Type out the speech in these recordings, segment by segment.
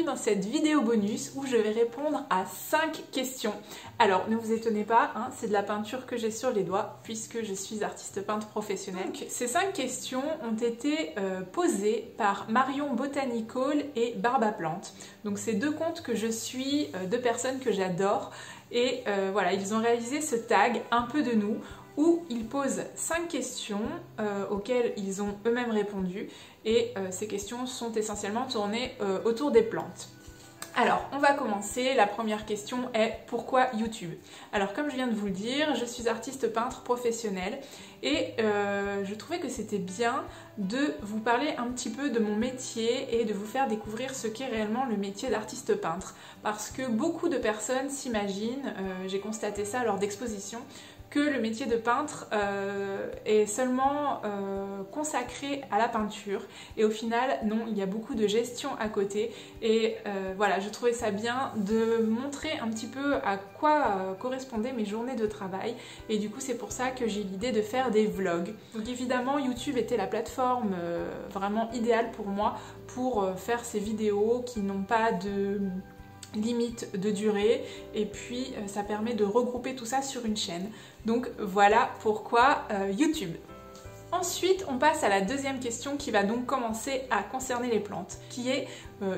bienvenue dans cette vidéo bonus où je vais répondre à 5 questions. Alors ne vous étonnez pas, hein, c'est de la peinture que j'ai sur les doigts puisque je suis artiste peintre professionnel. Donc, ces 5 questions ont été posées par Marion Botanical et Barba Plante. Donc c'est deux comptes que je suis, deux personnes que j'adore et voilà, ils ont réalisé ce tag un peu de nous où ils posent 5 questions auxquelles ils ont eux-mêmes répondu et ces questions sont essentiellement tournées autour des plantes. Alors, on va commencer. La première question est pourquoi YouTube? Alors, comme je viens de vous le dire, je suis artiste peintre professionnel et je trouvais que c'était bien de vous parler un petit peu de mon métier et de vous faire découvrir ce qu'est réellement le métier d'artiste peintre. Parce que beaucoup de personnes s'imaginent, j'ai constaté ça lors d'expositions, que le métier de peintre est seulement consacré à la peinture et au final non, il y a beaucoup de gestion à côté et voilà, je trouvais ça bien de montrer un petit peu à quoi correspondaient mes journées de travail et du coup c'est pour ça que j'ai l'idée de faire des vlogs. Donc évidemment YouTube était la plateforme vraiment idéale pour moi pour faire ces vidéos qui n'ont pas de limite de durée et puis ça permet de regrouper tout ça sur une chaîne. Donc voilà pourquoi YouTube. Ensuite, on passe à la deuxième question qui va donc commencer à concerner les plantes, qui est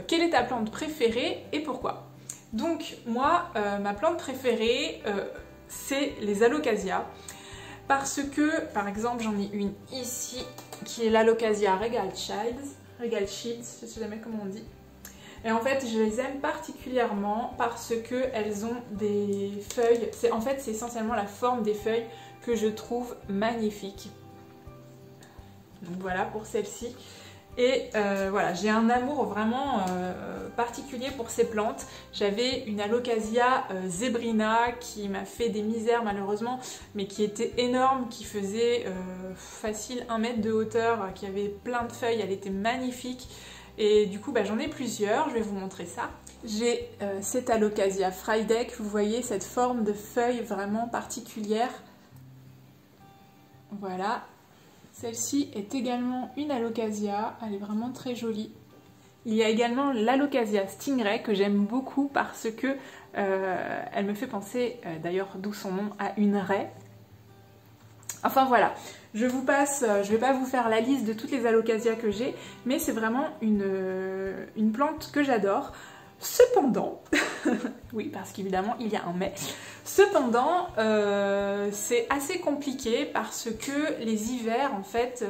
quelle est ta plante préférée et pourquoi? Donc moi, ma plante préférée, c'est les alocasias, parce que, par exemple, j'en ai une ici, qui est l'alocasia Regal Shields, je sais jamais comment on dit. Et en fait, je les aime particulièrement parce qu'elles ont des feuilles. En fait, c'est essentiellement la forme des feuilles que je trouve magnifique. Donc voilà pour celle-ci. Et voilà, j'ai un amour vraiment particulier pour ces plantes. J'avais une alocasia zebrina qui m'a fait des misères malheureusement, mais qui était énorme, qui faisait facile 1 mètre de hauteur, qui avait plein de feuilles, elle était magnifique. Et du coup, j'en ai plusieurs, je vais vous montrer ça. J'ai cette alocasia Friedeck, vous voyez cette forme de feuille vraiment particulière. Voilà. Celle-ci est également une alocasia, elle est vraiment très jolie. Il y a également l'alocasia Stingray que j'aime beaucoup parce que elle me fait penser, d'ailleurs d'où son nom, à une raie. Enfin voilà, je vous passe, je vais pas vous faire la liste de toutes les alocasias que j'ai, mais c'est vraiment une plante que j'adore. Cependant, oui parce qu'évidemment il y a un mais, cependant c'est assez compliqué parce que les hivers en fait,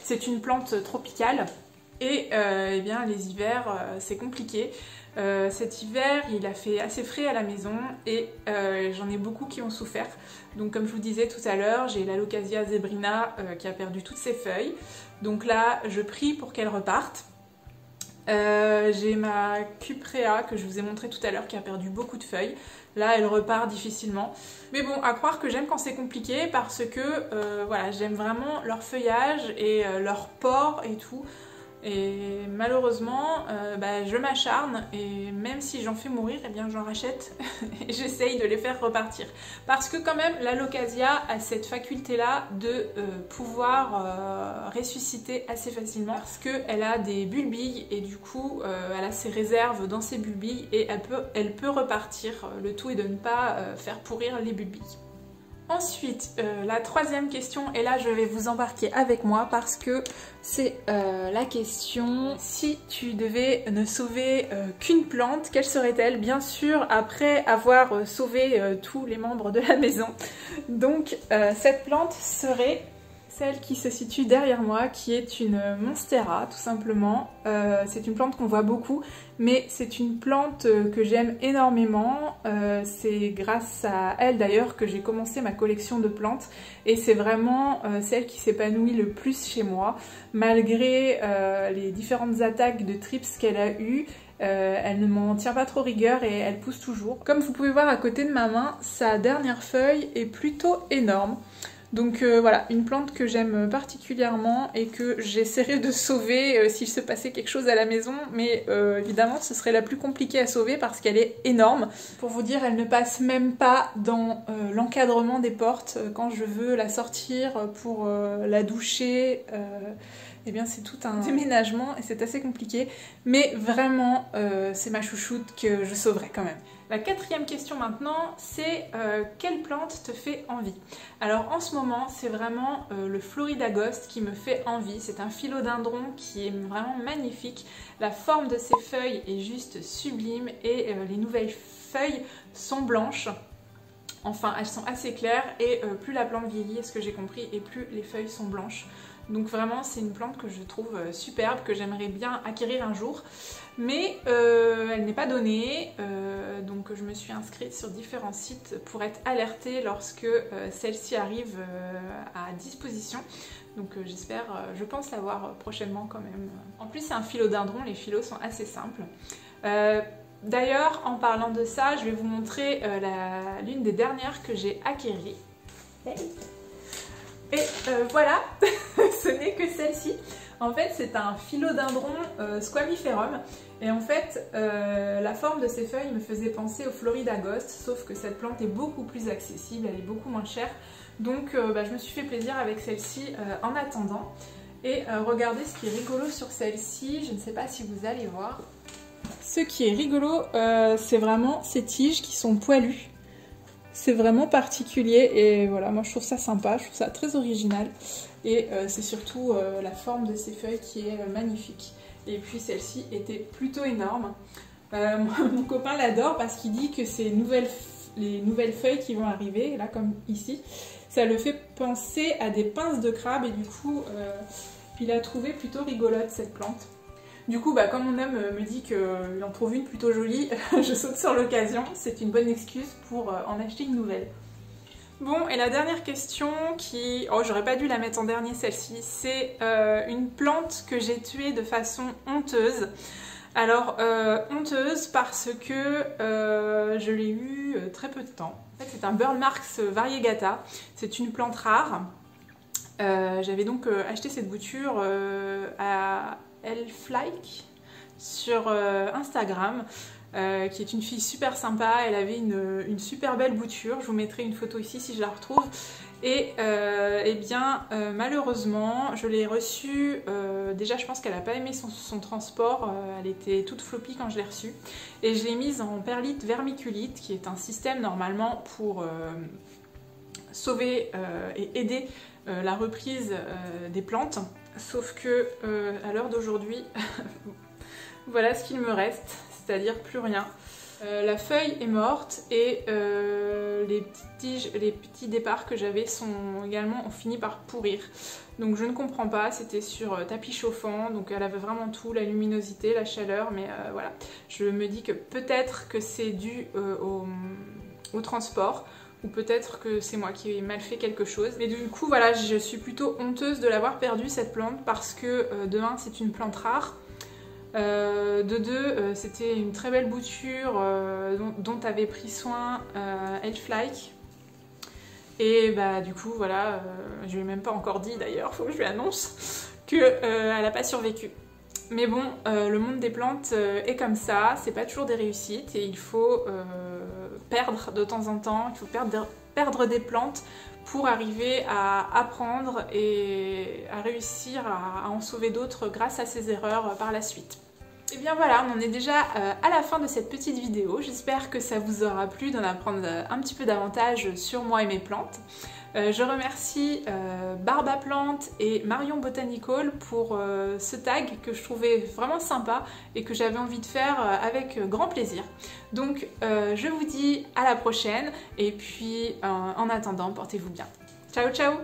c'est une plante tropicale et eh bien les hivers c'est compliqué. Cet hiver il a fait assez frais à la maison et j'en ai beaucoup qui ont souffert. Donc comme je vous disais tout à l'heure, j'ai l'alocasia zebrina qui a perdu toutes ses feuilles. Donc là je prie pour qu'elle reparte. J'ai ma cuprea que je vous ai montré tout à l'heure qui a perdu beaucoup de feuilles. Là elle repart difficilement. Mais bon, à croire que j'aime quand c'est compliqué parce que voilà, j'aime vraiment leur feuillage et leur port et tout. Et malheureusement, je m'acharne et même si j'en fais mourir, eh bien j'en rachète et j'essaye de les faire repartir. Parce que quand même, l'alocasia a cette faculté-là de pouvoir ressusciter assez facilement parce qu'elle a des bulbilles et du coup, elle a ses réserves dans ses bulbilles et elle peut repartir. Le tout est de ne pas faire pourrir les bulbilles. Ensuite, la troisième question, et là je vais vous embarquer avec moi parce que c'est la question si tu devais ne sauver qu'une plante, quelle serait-elle? Bien sûr, après avoir sauvé tous les membres de la maison. Donc cette plante serait celle qui se situe derrière moi, qui est une monstera tout simplement. C'est une plante qu'on voit beaucoup, mais c'est une plante que j'aime énormément. C'est grâce à elle d'ailleurs que j'ai commencé ma collection de plantes et c'est vraiment celle qui s'épanouit le plus chez moi. Malgré les différentes attaques de trips qu'elle a eues, elle ne m'en tient pas trop rigueur et elle pousse toujours. Comme vous pouvez voir à côté de ma main, sa dernière feuille est plutôt énorme. Donc voilà, une plante que j'aime particulièrement et que j'essaierai de sauver s'il se passait quelque chose à la maison, mais évidemment ce serait la plus compliquée à sauver parce qu'elle est énorme. Pour vous dire, elle ne passe même pas dans l'encadrement des portes quand je veux la sortir pour la doucher eh bien c'est tout un déménagement et c'est assez compliqué. Mais vraiment, c'est ma chouchoute que je sauverai quand même. La quatrième question maintenant, c'est quelle plante te fait envie? Alors en ce moment, c'est vraiment le Florida Ghost qui me fait envie. C'est un philodendron qui est vraiment magnifique. La forme de ses feuilles est juste sublime et les nouvelles feuilles sont blanches. Enfin, elles sont assez claires et plus la plante vieillit, ce que j'ai compris, et plus les feuilles sont blanches. Donc vraiment, c'est une plante que je trouve superbe, que j'aimerais bien acquérir un jour. Mais elle n'est pas donnée, donc je me suis inscrite sur différents sites pour être alertée lorsque celle-ci arrive à disposition. Donc j'espère, je pense l'avoir prochainement quand même. En plus, c'est un philodendron, les philos sont assez simples. D'ailleurs, en parlant de ça, je vais vous montrer l'une des dernières que j'ai acquéries. Et voilà, ce n'est que celle-ci. En fait, c'est un philodendron squamiferum. Et en fait, la forme de ses feuilles me faisait penser au Florida Ghost, sauf que cette plante est beaucoup plus accessible, elle est beaucoup moins chère. Donc je me suis fait plaisir avec celle-ci en attendant. Et regardez ce qui est rigolo sur celle-ci, je ne sais pas si vous allez voir. Ce qui est rigolo, c'est vraiment ces tiges qui sont poilues. C'est vraiment particulier et voilà, moi je trouve ça sympa, je trouve ça très original. Et c'est surtout la forme de ces feuilles qui est magnifique. Et puis celle-ci était plutôt énorme. Mon copain l'adore parce qu'il dit que les nouvelles feuilles qui vont arriver, là comme ici, ça le fait penser à des pinces de crabe et du coup il a trouvé plutôt rigolote cette plante. Du coup, comme mon homme me dit qu'il en trouve une plutôt jolie, je saute sur l'occasion. C'est une bonne excuse pour en acheter une nouvelle. Bon, et la dernière question qui... Oh, j'aurais pas dû la mettre en dernier celle-ci. C'est une plante que j'ai tuée de façon honteuse. Alors, honteuse parce que je l'ai eue très peu de temps. En fait, c'est un Burle Marx variegata. C'est une plante rare. J'avais donc acheté cette bouture à Elflike sur Instagram, qui est une fille super sympa. Elle avait une super belle bouture, je vous mettrai une photo ici si je la retrouve. Et eh bien malheureusement je l'ai reçue, déjà je pense qu'elle n'a pas aimé son transport, elle était toute floppy quand je l'ai reçue. Et je l'ai mise en perlite vermiculite, qui est un système normalement pour sauver et aider la reprise des plantes. Sauf que à l'heure d'aujourd'hui, voilà ce qu'il me reste, c'est-à-dire plus rien. La feuille est morte et les petites tiges, les petits départs que j'avais ont fini par pourrir. Donc je ne comprends pas, c'était sur tapis chauffant, donc elle avait vraiment tout, la luminosité, la chaleur, mais voilà. Je me dis que peut-être que c'est dû au transport, ou peut-être que c'est moi qui ai mal fait quelque chose. Mais du coup, voilà, je suis plutôt honteuse de l'avoir perdue cette plante parce que de un, c'est une plante rare. De deux, c'était une très belle bouture dont avait pris soin Elflike. Et du coup, voilà, je lui ai même pas encore dit d'ailleurs, faut que je lui annonce qu'elle n'a pas survécu. Mais bon, le monde des plantes est comme ça, c'est pas toujours des réussites et il faut perdre de temps en temps, il faut perdre des plantes pour arriver à apprendre et à réussir à en sauver d'autres grâce à ses erreurs par la suite. Et bien voilà, on en est déjà à la fin de cette petite vidéo. J'espère que ça vous aura plu d'en apprendre un petit peu davantage sur moi et mes plantes. Je remercie Barba Plante et Marion Botanical pour ce tag que je trouvais vraiment sympa et que j'avais envie de faire avec grand plaisir. Donc je vous dis à la prochaine et puis en attendant, portez-vous bien. Ciao ciao!